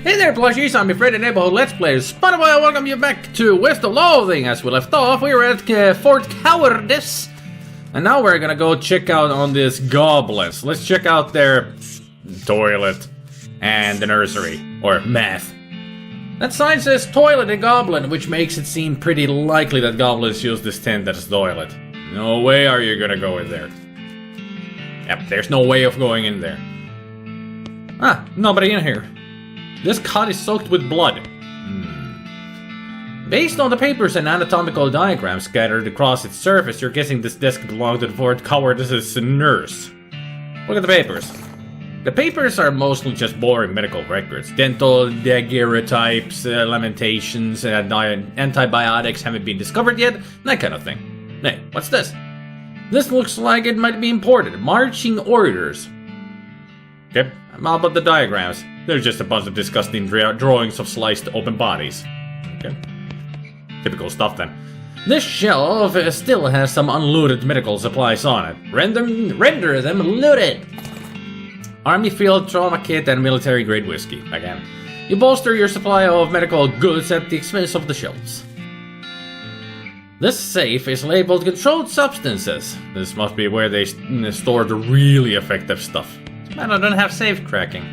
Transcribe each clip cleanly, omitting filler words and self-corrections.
Hey there, plushies, I'm your friend and neighborhood Let's Players. SpiderMwa, I welcome you back to West of Loathing. As we left off, we were at Fort Cowardice. And now we're gonna go check out on this goblins. Let's check out their toilet and the nursery, or math. That sign says toilet and goblin, which makes it seem pretty likely that goblins use this tent as a toilet. No way are you gonna go in there. Yep, there's no way of going in there. Ah, nobody in here. This cot is soaked with blood. Based on the papers and anatomical diagrams scattered across its surface, you're guessing this desk belonged to the Fort Cowardice's nurse. Look at the papers. The papers are mostly just boring medical records. Dental daguerreotypes, lamentations, antibiotics haven't been discovered yet, that kind of thing. Hey, what's this? This looks like it might be important. Marching orders. Okay, how about the diagrams? They're just a bunch of disgusting drawings of sliced open bodies. Okay. Typical stuff then. This shelf still has some unlooted medical supplies on it. Render them looted! Army field trauma kit and military grade whiskey. Again. You bolster your supply of medical goods at the expense of the shelves. This safe is labeled controlled substances. This must be where they store the really effective stuff. Man, I don't have safe cracking.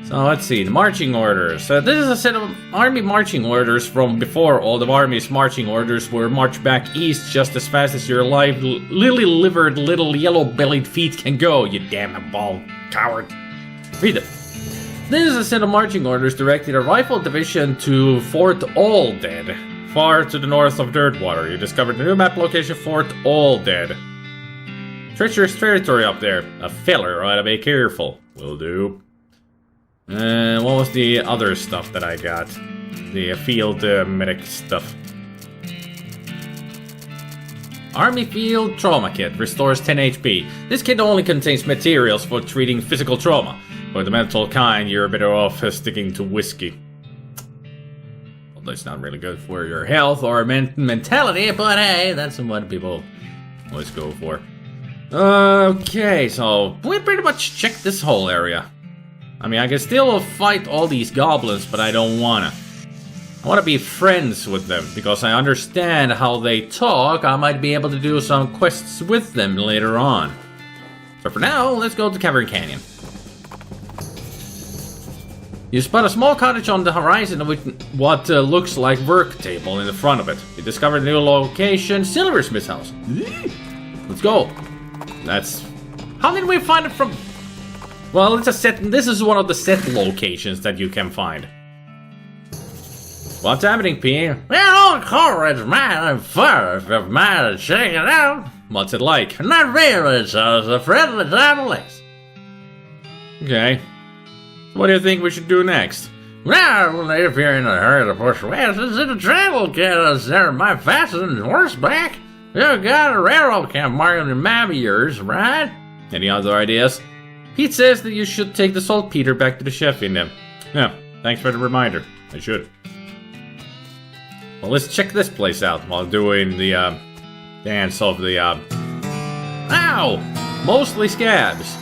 So let's see, the marching orders. This is a set of army marching orders from before all the army's marching orders were marched back east just as fast as your lily-livered little yellow-bellied feet can go, you damn bald coward. Read it. This is a set of marching orders directed a rifle division to Fort Alldead, far to the north of Dirtwater. You discovered a new map location, Fort Alldead. Treacherous territory up there. A feller ought to be careful. Will do. What was the other stuff that I got? The field medic stuff. Army Field Trauma Kit restores 10 HP. This kit only contains materials for treating physical trauma. For the mental kind, you're better off sticking to whiskey. Although it's not really good for your health or mentality, but hey, that's what people always go for. Okay, so we pretty much checked this whole area. I mean, I can still fight all these goblins, but I don't wanna. I wanna be friends with them, because I understand how they talk. I might be able to do some quests with them later on. So for now, let's go to Cavern Canyon. You spot a small cottage on the horizon with what looks like work table in the front of it. You discovered a new location, Silversmith's house. Let's go. That's... How did we find it from... Well, it's a set. This is one of the set locations that you can find. What's happening, P? Well, courage, man, I'm first of mine to check it out. What's it like? Not really, so it's a friendly families. Okay. What do you think we should do next? Well, if you're in a hurry to push west, it's in a travel kit. There, my fastened horseback. You got a railroad camp marked on the map of yours, right? Any other ideas? Pete says that you should take the saltpeter back to the chef in them. Yeah, thanks for the reminder. I should. Well, let's check this place out while doing the dance of the Ow! Mostly scabs.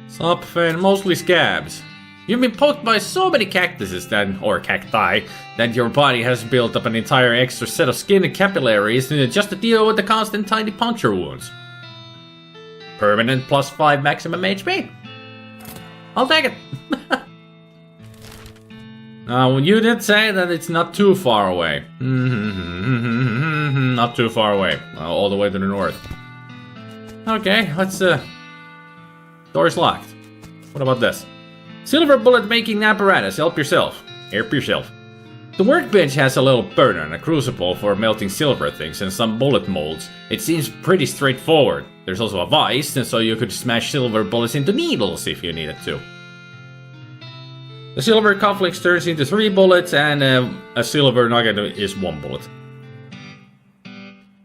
Sup, and mostly scabs. You've been poked by so many cactuses or cacti, that your body has built up an entire extra set of skin and capillaries just to deal with the constant tiny puncture wounds. Permanent +5 maximum HP. I'll take it. Now, you did say that it's not too far away. Not too far away. All the way to the north. Okay, let's, Door's locked. What about this? Silver bullet making apparatus. Help yourself. Help yourself. The workbench has a little burner and a crucible for melting silver things and some bullet molds. It seems pretty straightforward. There's also a vise, and so you could smash silver bullets into needles if you needed to. The silver cufflinks turns into 3 bullets, and a silver nugget is 1 bullet.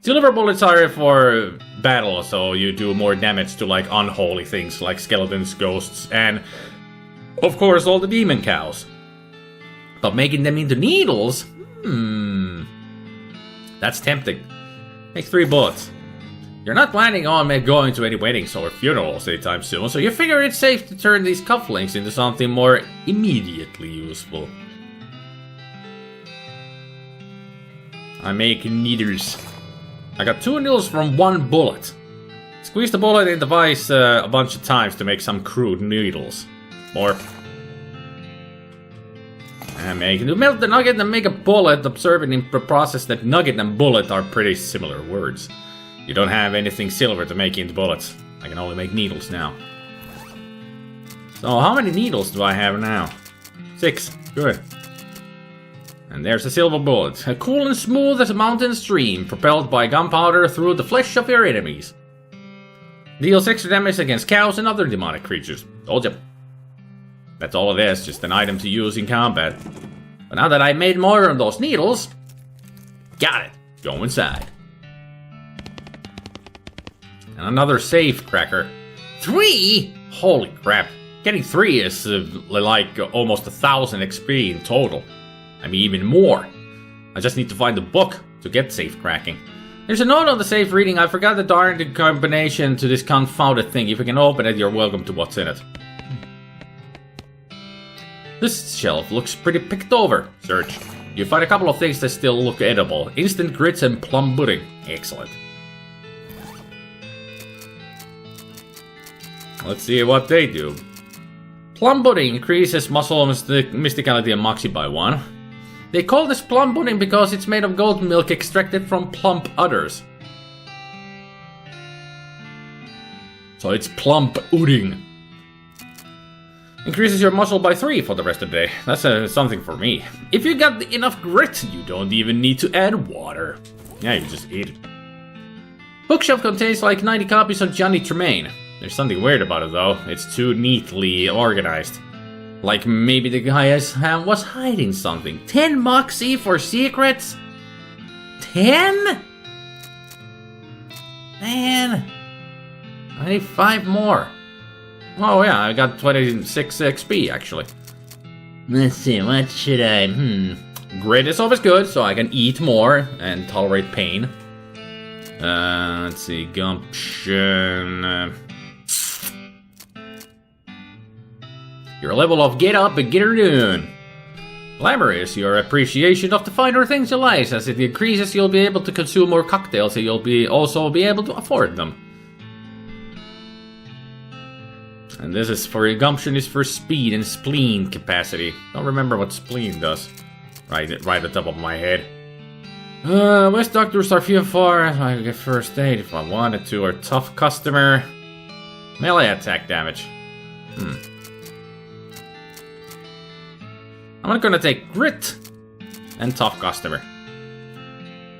Silver bullets are for battle, so you do more damage to like unholy things like skeletons, ghosts, and of course all the demon cows. But making them into needles? That's tempting. Make 3 bullets. You're not planning on going to any weddings or funerals anytime soon, so you figure it's safe to turn these cufflinks into something more immediately useful. I make needles. I got 2 needles from 1 bullet. Squeeze the bullet in the vise a bunch of times to make some crude needles. More. And melt the nugget and make a bullet. Observing in the process that nugget and bullet are pretty similar words. You don't have anything silver to make into bullets. I can only make needles now. So how many needles do I have now? 6. Good. And there's a silver bullet. Cool and smooth as a mountain stream, propelled by gunpowder through the flesh of your enemies. Deals extra damage against cows and other demonic creatures. Told ya. That's all it is, just an item to use in combat. But now that I made more of those needles, got it. Go inside. And another safe cracker. 3? Holy crap. Getting 3 is like almost 1,000 XP in total. I mean, even more. I just need to find the book to get safe cracking. There's a note on the safe reading. I forgot the darn combination to this confounded thing. If you can open it, you're welcome to what's in it. This shelf looks pretty picked over. Search. You find a couple of things that still look edible. Instant grits and plum pudding. Excellent. Let's see what they do. Plum pudding increases muscle mysticality and moxie by 1. They call this plum pudding because it's made of goat milk extracted from plump udders. So it's plump pudding. Increases your muscle by 3 for the rest of the day. That's something for me. If you got enough grit, you don't even need to add water. Yeah, you just eat it. Bookshelf contains like 90 copies of Johnny Tremaine. There's something weird about it though. It's too neatly organized. Like maybe the guy was hiding something. 10 moxie for secrets? 10? Man. I need 5 more. Oh yeah, I got 26 XP actually. Let's see, what should I... Grit is always good, so I can eat more and tolerate pain. Let's see, gumption... Your level of get up and get her doing. Glamour is your appreciation of the finer things in life. As it increases, you'll be able to consume more cocktails and you'll also be able to afford them. And this is for gumption is for speed and spleen capacity. Don't remember what spleen does. Right at the top of my head. West doctors are few and far. I can get first aid if I wanted to. Or tough customer. Melee attack damage. I'm gonna take grit and tough customer.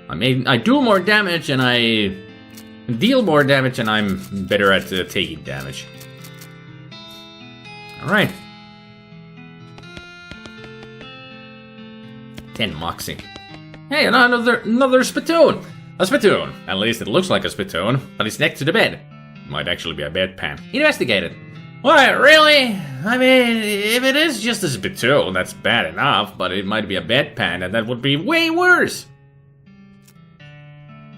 I do more damage and I deal more damage and I'm better at taking damage. Alright. 10 moxie. Hey, another spittoon! A spittoon! At least it looks like a spittoon, but it's next to the bed. Might actually be a bedpan. Investigate it. What, really? I mean, if it is just a spittoon, that's bad enough, but it might be a bedpan, and that would be way worse!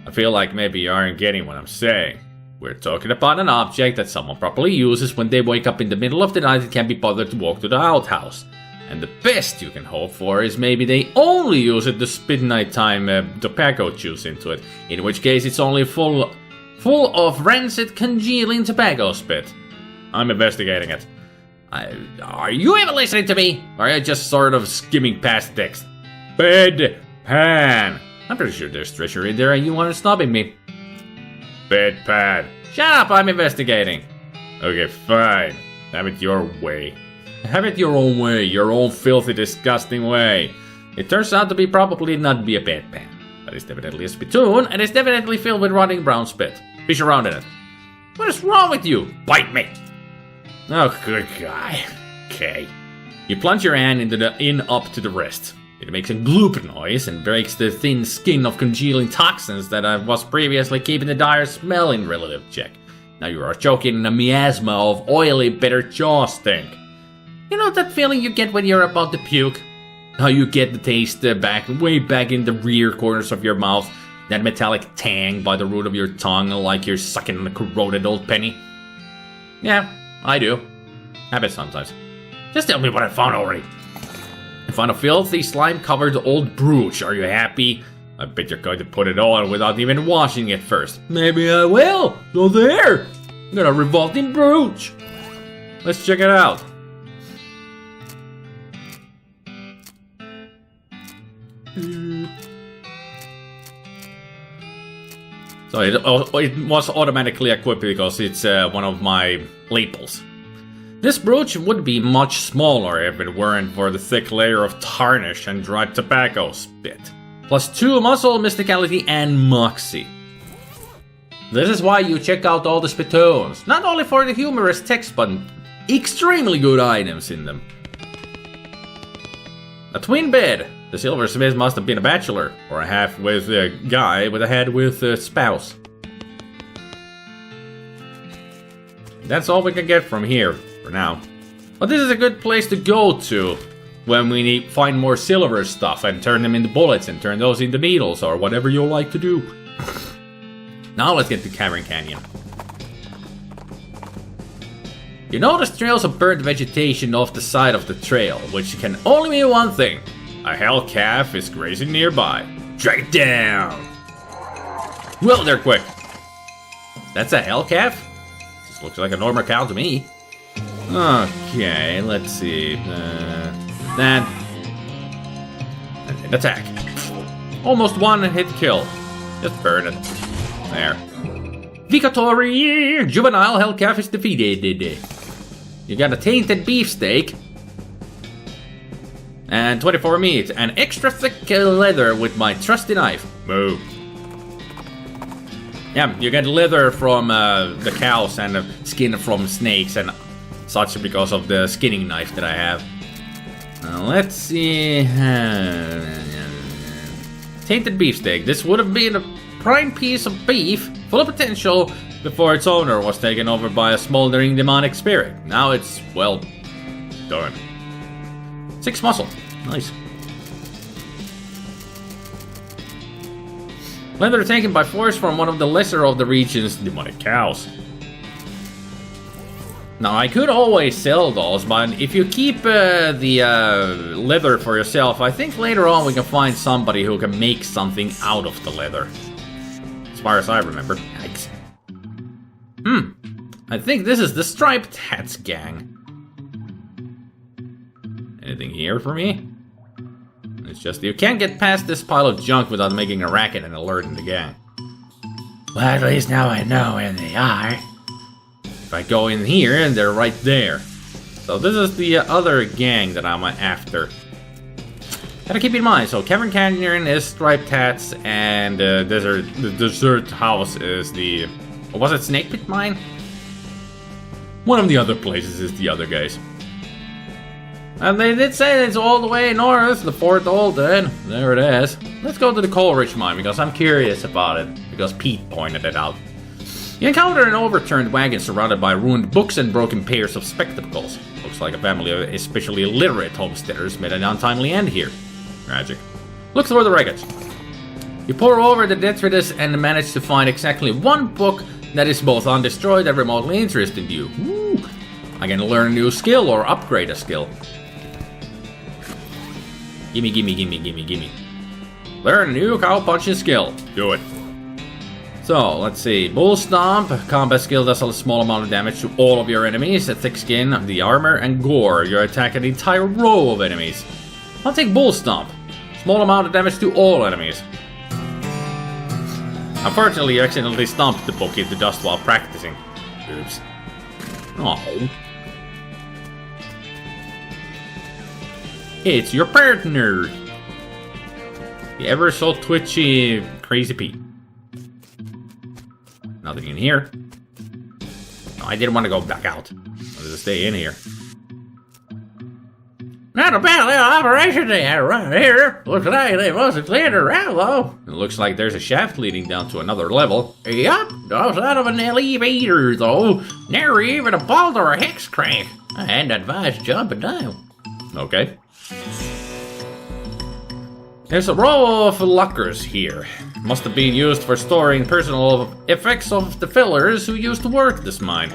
I feel like maybe you aren't getting what I'm saying. We're talking about an object that someone properly uses when they wake up in the middle of the night and can't be bothered to walk to the outhouse. And the best you can hope for is maybe they only use it to spit nighttime tobacco juice into it, in which case it's only full of rancid congealing tobacco spit. I'm investigating it. Are you even listening to me? Or are you just sort of skimming past text? Bed pan. I'm pretty sure there's treasure in there and you aren't snubbing me. Bed pan. Shut up, I'm investigating. Okay, fine. Have it your way. Have it your own way, your own filthy, disgusting way. It turns out to be probably not be a bedpan. But it's definitely a spittoon, and it's definitely filled with rotting brown spit. Fish around in it. What is wrong with you? Bite me! Oh, good guy. Okay. You plunge your hand in up to the wrist. It makes a gloop noise and breaks the thin skin of congealing toxins that was previously keeping the dire smell in relative check. Now you are choking in a miasma of oily, bitter jaw stink. You know that feeling you get when you're about to puke? How you get the taste way back in the rear corners of your mouth. That metallic tang by the root of your tongue like you're sucking on a corroded old penny? Yeah, I do. Happens sometimes. Just tell me what I found already. I found a filthy slime-covered old brooch. Are you happy? I bet you're going to put it on without even washing it first. Maybe I will. So there. I got a revolting brooch. Let's check it out. So it was automatically equipped because it's one of my labels. This brooch would be much smaller if it weren't for the thick layer of tarnish and dried tobacco spit. Plus 2 muscle, mysticality, and moxie. This is why you check out all the spittoons. Not only for the humorous text, but extremely good items in them. A twin bed. The silversmith must have been a bachelor, or a half-with guy with a head with a spouse. That's all we can get from here, for now. But this is a good place to go to when we find more silver stuff and turn them into bullets and turn those into needles, or whatever you like to do. Now let's get to Cavern Canyon. You notice trails of burnt vegetation off the side of the trail, which can only mean one thing. A hell calf is grazing nearby. Track it down! Well, they're quick. That's a hell calf? This looks like a normal cow to me. Okay, let's see. That. And attack. Almost one hit kill. Just burn it. There. Victory! Juvenile hell calf is defeated. You got a tainted beefsteak. And 24 meat, and extra thick leather with my trusty knife. Moo. Yeah, you get leather from the cows and skin from snakes and such because of the skinning knife that I have. Let's see. Tainted beefsteak. This would have been a prime piece of beef, full of potential, before its owner was taken over by a smoldering demonic spirit. Now it's, well, done. 6 muscle. Nice. Leather taken by force from one of the lesser of the region's demonic cows. Now, I could always sell those, but if you keep the leather for yourself, I think later on we can find somebody who can make something out of the leather. As far as I remember. Yikes. I think this is the Striped Hats gang. Anything here for me? It's just you can't get past this pile of junk without making a racket and alerting the gang. Well, at least now I know where they are. If I go in here, and they're right there. So this is the other gang that I'm after. Gotta keep in mind, so Cavern Canyon is Striped Hats, and the Desert House is the... Or was it Snake Pit Mine? One of the other places is the other guys. And they did say it's all the way north, the Fort Olden. There it is. Let's go to the Coleridge Mine, because I'm curious about it. Because Pete pointed it out. You encounter an overturned wagon surrounded by ruined books and broken pairs of spectacles. Looks like a family of especially illiterate homesteaders made an untimely end here. Tragic. Look through the wreckage. You pore over the detritus and manage to find exactly one book that is both undestroyed and remotely interested you. Ooh. I can learn a new skill or upgrade a skill. Gimme, gimme, gimme, gimme, gimme. Learn a new cow punching skill. Do it. So, let's see. Bull Stomp. Combat skill does a small amount of damage to all of your enemies. A thick skin, the armor, and gore. You attack an entire row of enemies. I'll take Bull Stomp. Small amount of damage to all enemies. Unfortunately, you accidentally stomped the book into dust while practicing. Oops. Oh. It's your partner. The ever so twitchy Crazy Pete. Nothing in here. No, I didn't want to go back out. I wanted to stay in here. Not a bad little operation they had around here. Looks like they must have cleared it out, though. It looks like there's a shaft leading down to another level. Yup, goes out of an elevator, though. Never even a bolt or a hex crank. I hadn't advised jumping down. Okay. There's a row of lockers here. Must have been used for storing personal effects of the fillers who used to work this mine.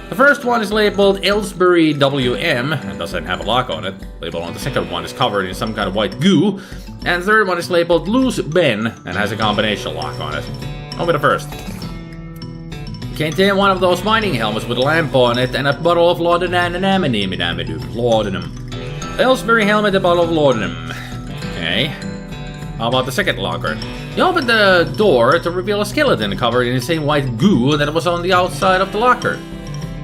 The first one is labeled Ellsbury WM and doesn't have a lock on it. Label on the second one is covered in some kind of white goo. And the third one is labeled Loose Ben and has a combination lock on it. Over the first. Contain one of those mining helmets with a lamp on it and a bottle of laudanum. Ellsbury helmet, a bottle of laudanum. Okay. How about the second locker? You open the door to reveal a skeleton covered in the same white goo that was on the outside of the locker.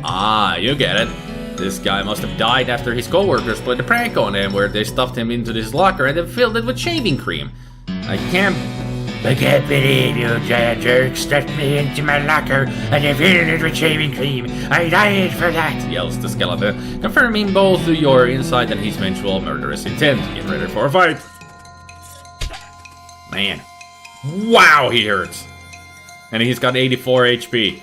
Ah, you get it. This guy must have died after his co-workers played a prank on him where they stuffed him into this locker and then filled it with shaving cream. I can't believe you giant jerk stuffed me into my locker and then filled it with shaving cream. I died for that, yells the skeleton, confirming both your insight and his eventual murderous intent. Get ready for a fight. Man. Wow, he hurts. And he's got 84 HP.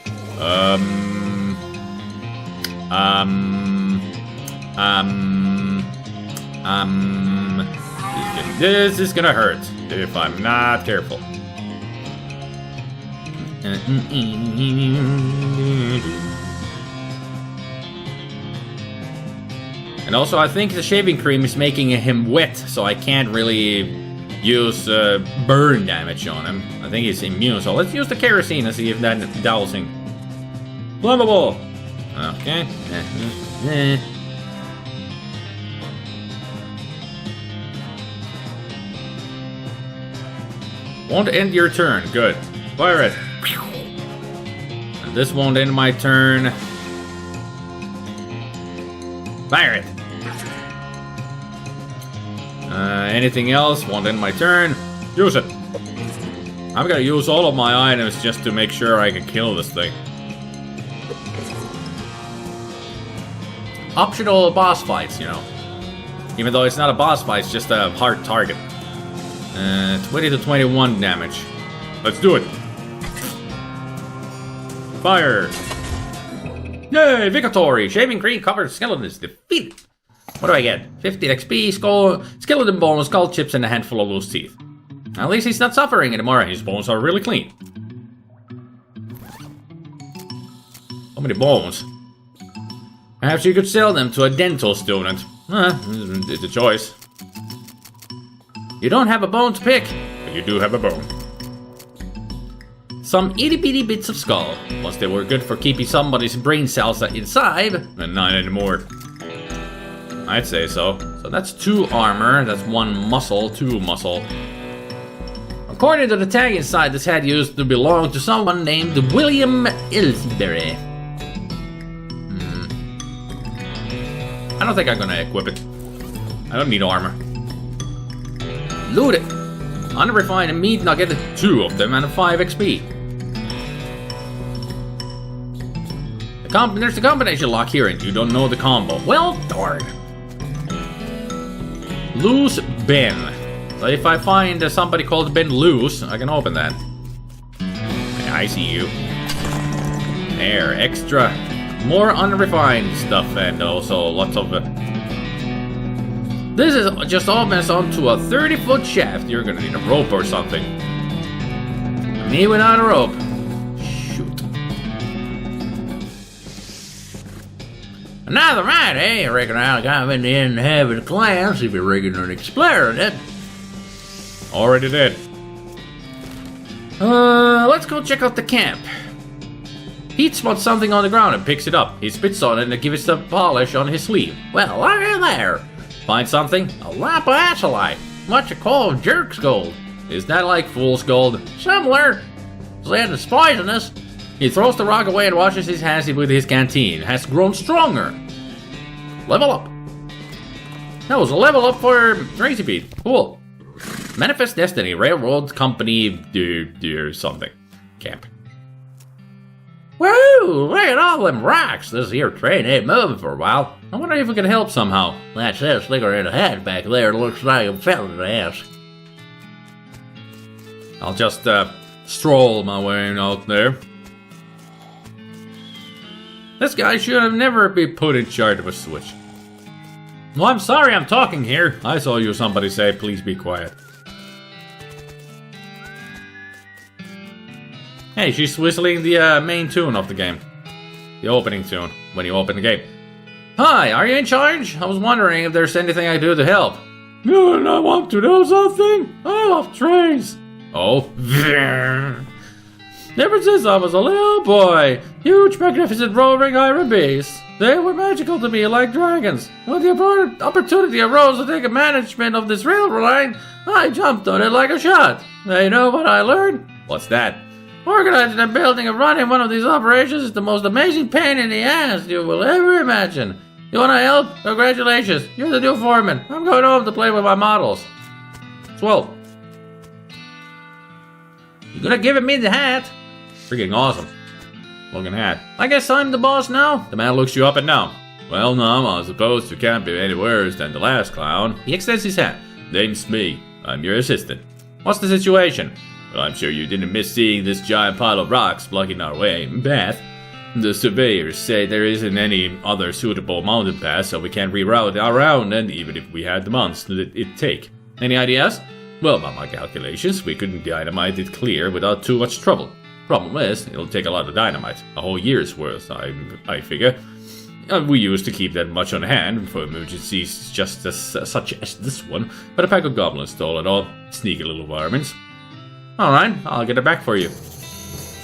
This is gonna hurt if I'm not careful. And also, I think the shaving cream is making him wet, so I can't really use burn damage on him. I think he's immune, so let's use the kerosene and see if that dousing. Flammable! Okay. Won't end your turn. Good. Fire it. And this won't end my turn. Fire it. Anything else won't end my turn. Use it. I'm gonna use all of my items just to make sure I can kill this thing. Optional boss fights, you know. Even though it's not a boss fight, it's just a hard target. 20 to 21 damage. Let's do it. Fire. Yay, victory! Shaving cream covered skeleton is defeated. What do I get? 50 XP, skull, skeleton bones, skull chips, and a handful of loose teeth. At least he's not suffering anymore. His bones are really clean. How many bones? Perhaps you could sell them to a dental student. It's a choice. You don't have a bone to pick, but you do have a bone. Some itty-bitty bits of skull. Once they were good for keeping somebody's brain cells inside, and not anymore. I'd say so. So that's 2 armor, that's 1 muscle, 2 muscle. According to the tag inside, this head used to belong to someone named William Ellsbury. I don't think I'm gonna equip it. I don't need armor. Loot it! Unrefined meat nugget, 2 of them, and 5 XP. There's a combination lock here, and you don't know the combo. Well, darn. Loose Ben. So if I find somebody called Ben Loose, I can open that. I see you. There, extra. More unrefined stuff, and also lots of... This is just opens onto a 30-foot shaft. You're gonna need a rope or something. Me without a rope. Shoot. Another right, eh? I reckon I'll come in the end and have a class if you're rigging an explorer, it. Already did. Let's go check out the camp. Pete spots something on the ground and picks it up. He spits on it and gives it a polish on his sleeve. Well, look at there. Find something? A lump of azolite. What you call jerk's gold. Is that like fool's gold? Similar. Said it's poisonous. He throws the rock away and washes his hands with his canteen. Has grown stronger. Level up. That was a level up for Crazy Pete. Cool. Manifest Destiny Railroad Company do something. Camp. Woo! Look at all them rocks. This here train ain't moving for a while. I wonder if we can help somehow. That says sticker in the hat back there looks like a fella to ask. I'll just stroll my way out there. This guy should have never been put in charge of a switch. Well, I'm sorry I'm talking here. I saw you somebody say, please be quiet. Hey, she's whistling the main tune of the game. The opening tune, when you open the game. Hi, are you in charge? I was wondering if there's anything I can do to help. You and I want to know something? I love trains. Oh? Ever since I was a little boy, huge magnificent roaring iron beasts. They were magical to me like dragons. When the opportunity arose to take a management of this railroad line, I jumped on it like a shot. You know what I learned? What's that? Organizing and building and running one of these operations is the most amazing pain in the ass you will ever imagine. You wanna help? Congratulations, you're the new foreman. I'm going home to play with my models. Swell. You gonna give me the hat? Freaking awesome. Looking hat. I guess I'm the boss now? The man looks you up and down. Well, no, I suppose you can't be any worse than the last clown. He extends his hand. Name's me. I'm your assistant. What's the situation? Well, I'm sure you didn't miss seeing this giant pile of rocks blocking our way. Beth, the surveyors say there isn't any other suitable mountain pass, so we can't reroute around, and even if we had the months it'd take. Any ideas? Well, by my calculations, we couldn't dynamite it clear without too much trouble. Problem is, it'll take a lot of dynamite. A whole year's worth, I figure. We used to keep that much on hand for emergencies just such as this one, but a pack of goblins stole it all. Sneaky little varmints. Alright, I'll get it back for you.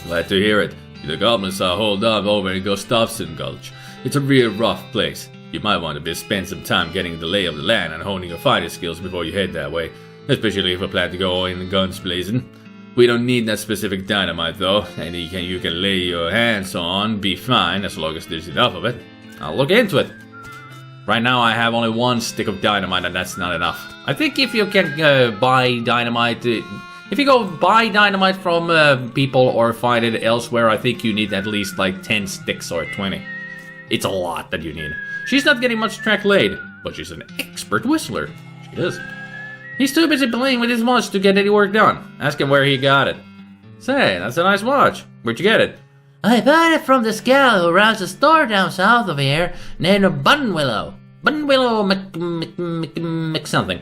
Glad to hear it. The goblins are holed up over in Gustafsson Gulch. It's a real rough place. You might want to spend some time getting the lay of the land and honing your fighting skills before you head that way, especially if you plan to go in guns blazing. We don't need that specific dynamite though, and you can lay your hands on, be fine as long as there's enough of it. I'll look into it. Right now I have only one stick of dynamite and that's not enough. I think if you can buy dynamite, if you go buy dynamite from people or find it elsewhere, I think you need at least like 10 sticks or 20. It's a lot that you need. She's not getting much track laid, but she's an expert whistler. She is. He's too busy playing with his watch to get any work done. Ask him where he got it. Say, that's a nice watch. Where'd you get it? I bought it from this gal who runs a store down south of here named Bunwillow. Bunwillow Mc something.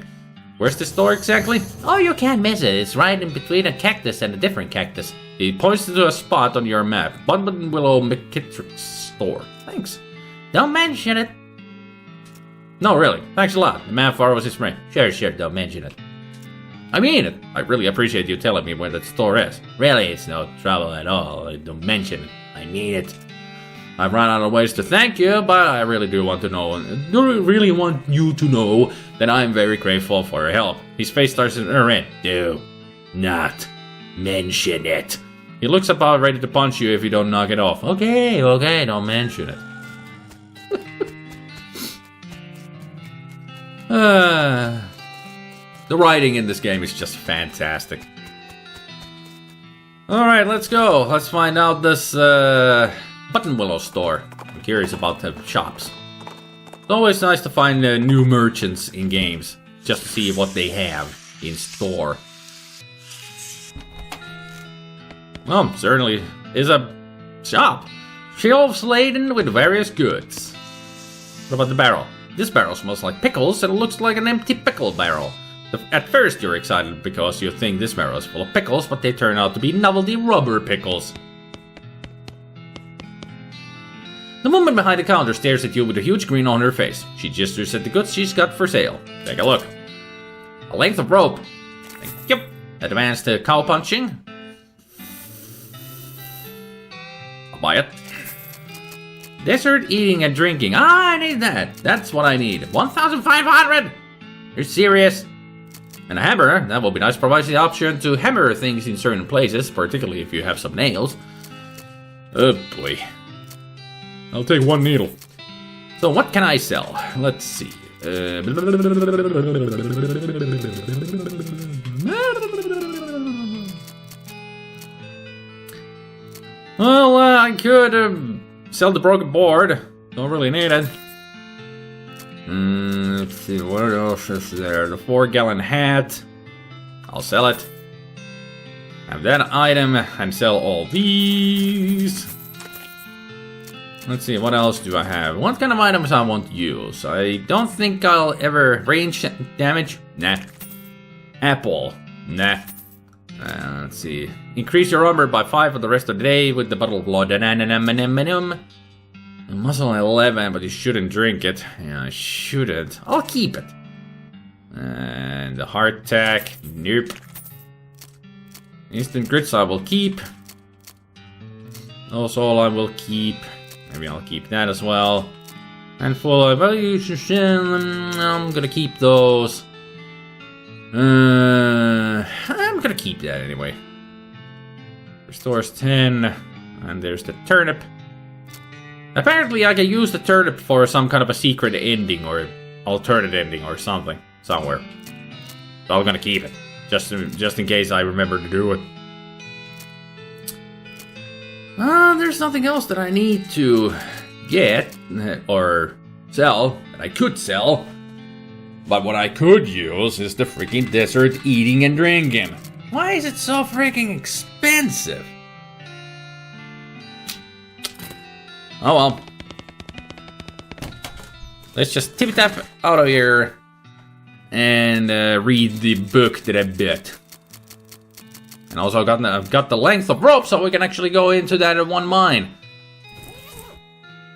Where's the store exactly? Oh, you can't miss it. It's right in between a cactus and a different cactus. He points to a spot on your map. Bunwillow McKittrick's store. Thanks. Don't mention it. No, really. Thanks a lot. The man follows his ring. Sure, don't mention it. I mean it. I really appreciate you telling me where that store is. Really, it's no trouble at all. Don't mention it. I mean it. I've run out of ways to thank you, but I really do want you to know that I'm very grateful for your help. His face starts to red. Do not mention it. He looks about ready to punch you if you don't knock it off. Okay, don't mention it. The writing in this game is just fantastic. Alright, let's go. Let's find out this Buttonwillow store. I'm curious about the shops. It's always nice to find new merchants in games, just to see what they have in store. Well, certainly is a shop. Shelves laden with various goods. What about the barrel? This barrel smells like pickles and it looks like an empty pickle barrel. At first you're excited because you think this barrel is full of pickles, but they turn out to be novelty rubber pickles. The woman behind the counter stares at you with a huge grin on her face. She gestures at the goods she's got for sale. Take a look. A length of rope. Thank you. Advanced cow punching. I'll buy it. Dessert eating and drinking. I need that. That's what I need. 1,500. You're serious? And a hammer. That will be nice. Provides the option to hammer things in certain places, particularly if you have some nails. Oh boy. I'll take one needle. So what can I sell? Let's see. Well, I could sell the broken board. Don't really need it. Let's see, what else is there? The 4-gallon hat. I'll sell it. Have that item and sell all these. Let's see, what else do I have? What kind of items I want to use? I don't think I'll ever range damage. Nah. Apple. Nah. Let's see. Increase your armor by 5 for the rest of the day with the bottle of laudanum. Muscle 11, but you shouldn't drink it. Yeah, I shouldn't. I'll keep it. And the heart attack. Nope. Instant grits I will keep. Also all I will keep. Maybe I'll keep that as well. And full evaluation. I'm gonna keep those. I'm gonna keep that anyway. Restores 10. And there's the turnip. Apparently I can use the turnip for some kind of a secret ending or alternate ending or something. Somewhere. So I'm gonna keep it. Just in case I remember to do it. There's nothing else that I need to get or sell that I could sell. But what I could use is the freaking desert eating and drinking. Why is it so freaking expensive? Oh well. Let's just tip tap out of here and read the book that I bought. And also I've got the length of rope so we can actually go into that in one mine.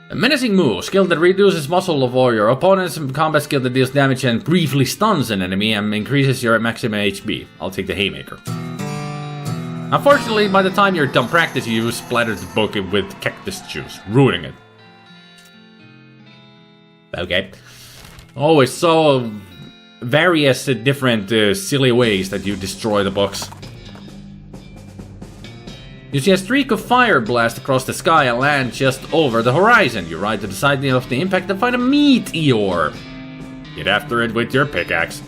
A menacing move, skill that reduces muscle of all your opponents, and combat skill that deals damage and briefly stuns an enemy and increases your maximum HP. I'll take the haymaker. Unfortunately, by the time you're done practice, you splatter the book with cactus juice, ruining it. Okay. Always so various different silly ways that you destroy the books. You see a streak of fire blast across the sky and land just over the horizon. You ride to the side of the impact and find a meteor. Get after it with your pickaxe.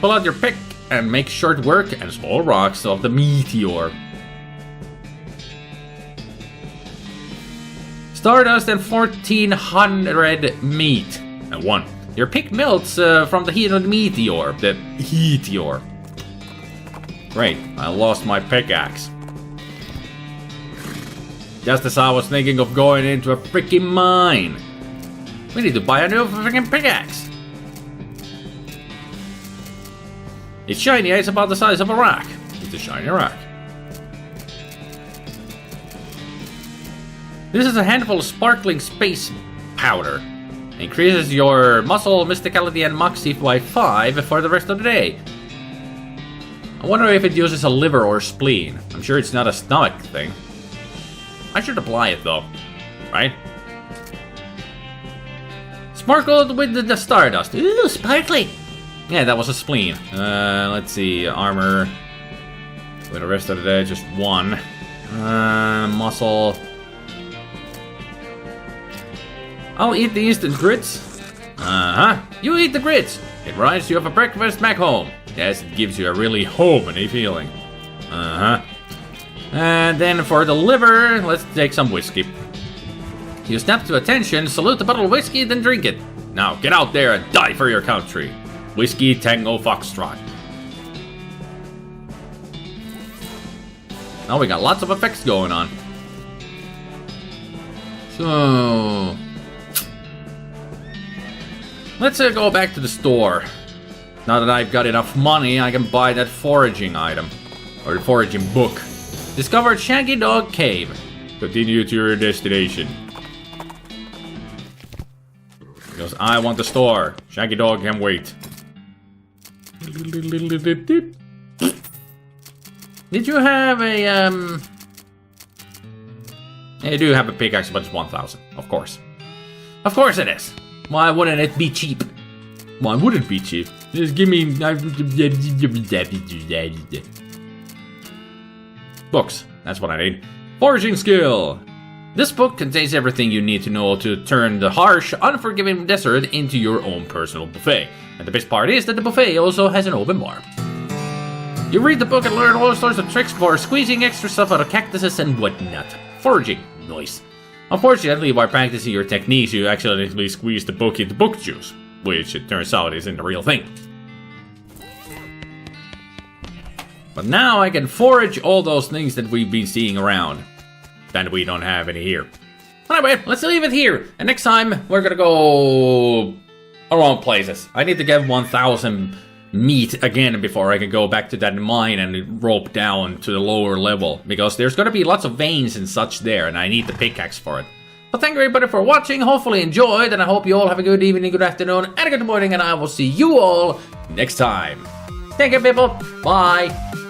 Pull out your pick and make short work and small rocks of the meteor. Stardust and 1400 meat. And 1. Your pick melts from the heat of the meteor. The heateor. Great, I lost my pickaxe. Just as I was thinking of going into a freaking mine. We need to buy a new freaking pickaxe. It's shiny, it's about the size of a rock. It's a shiny rock. This is a handful of sparkling space powder. Increases your muscle, mysticality, and moxie by 5 for the rest of the day. I wonder if it uses a liver or spleen. I'm sure it's not a stomach thing. I should apply it though, right? Sparkled with the stardust. Ooh, sparkly! Yeah, that was a spleen. Let's see, armor. For the rest of the day, just 1. Muscle. I'll eat the instant grits. You eat the grits. It reminds you of a breakfast back home. Yes, it gives you a really homey feeling. And then for the liver, let's take some whiskey. You snap to attention, salute the bottle of whiskey, then drink it. Now get out there and die for your country. Whiskey Tango Foxtrot. Now we got lots of effects going on. So let's go back to the store. Now that I've got enough money, I can buy that foraging item. Or the foraging book. Discovered Shaggy Dog Cave. Continue to your destination. Because I want the store. Shaggy Dog can wait. Did you have a, Yeah, you do have a pickaxe, but it's 1,000. Of course. Of course it is. Why wouldn't it be cheap? Why wouldn't it be cheap? Just give me... Books. That's what I need. Foraging skill. This book contains everything you need to know to turn the harsh, unforgiving desert into your own personal buffet. And the best part is that the buffet also has an open bar. You read the book and learn all sorts of tricks for squeezing extra stuff out of cactuses and whatnot. Foraging. Nice. Unfortunately, while practicing your techniques, you accidentally squeeze the book into book juice, which it turns out isn't the real thing. But now I can forage all those things that we've been seeing around. And we don't have any here. Anyway, let's leave it here. And next time, we're gonna go around places. I need to get 1,000 meat again before I can go back to that mine and rope down to the lower level. Because there's gonna be lots of veins and such there, and I need the pickaxe for it. So thank you everybody for watching, hopefully enjoyed, and I hope you all have a good evening, good afternoon, and a good morning, and I will see you all next time. Thank you, people. Bye.